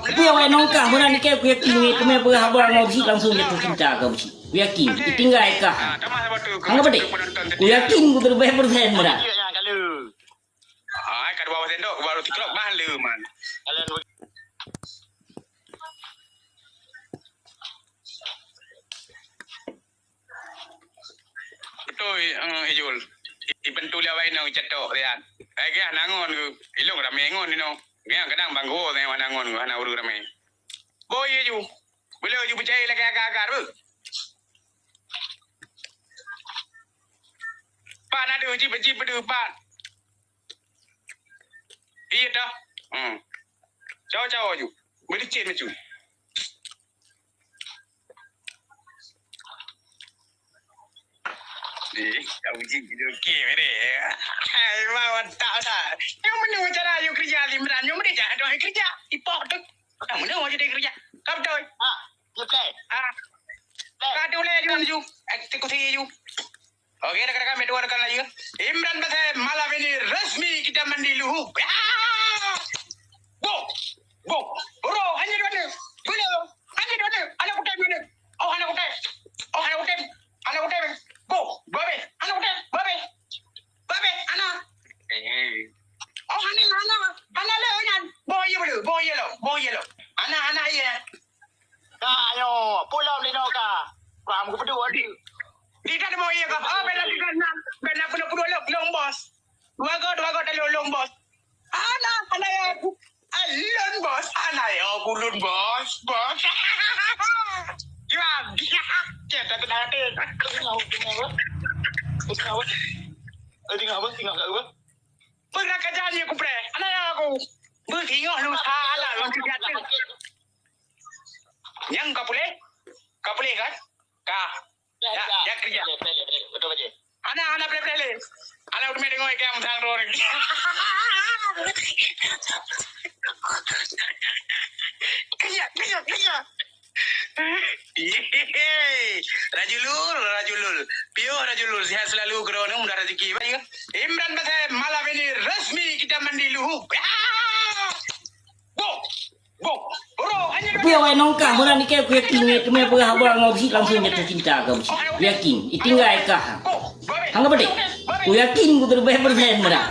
Tapi awak nongkah mana ni kau yakin ni kami berhabar mau sih langsung jatuh cinta kau sih. Yakin, tinggal kah? Angkat balik. Ku yakin ku terbaik persen mana. Kat bawah sendok baru tiklok mahal man. Betul Ijul. Ibentul dia wae nang cetok dia. Ke nangon ku. Ilung rame ngon ni no. Ke kadang banggo teh nangon ku ana uru rame. Boy ju. Boleh ju percaya lah agak-agak tu. Pan ada uji bedu pan. Iya dah. Caw ju. Boleh cek macam. Uji video game ni. Hai, mau tak dah. Yang mana cara you kerja Imran? Yang mana jangan doa kerja. Ipok tu. Yang mana mau jadi kerja? Kau betul? You play. Kau tu leh ju. Eksekusi ju. Okey, nak kami dua rekan lagi. Imran pasal malam ini resmi kita mandi luhup. Bo. Bro, hanya dua ni. Boleh. Hanya dua ni. Anak kutai mana? Oh, anak kutai. Anak kutai. Bo, babe, anak anak. Oh, anak le kan. Boy lo. Anak ya. Ayo, pulau ni no ka. Ram ku berdua di. Di kan mau iya ka. Bena puno long bos. Dua go long bos. Anak ya. Alun bos. Anak ya kulun bos. Jual. Kita tenang hati. Tinggal apa? Pernah kerja ni aku pre. Anak aku. Bertinggal lu salah lu kerja tu. Yang kau boleh kan? Ya kerja. Betul aja. Anak boleh. Anak udah mendengar ikan tang roring. Kerja. Rajulul. Pio Rajulul. Sehat selalu kerana mudah rezeki. Imran pasal malam ini resmi kita mandi luhup. Bo. Bro, hanya Tapi awak nongkah mana ni kau yakin ni kami berhabar mau sih langsung jatuh cinta kau sih. Yakin, tinggal kah? Angkat balik. Ku yakin ku terbaik persen mana.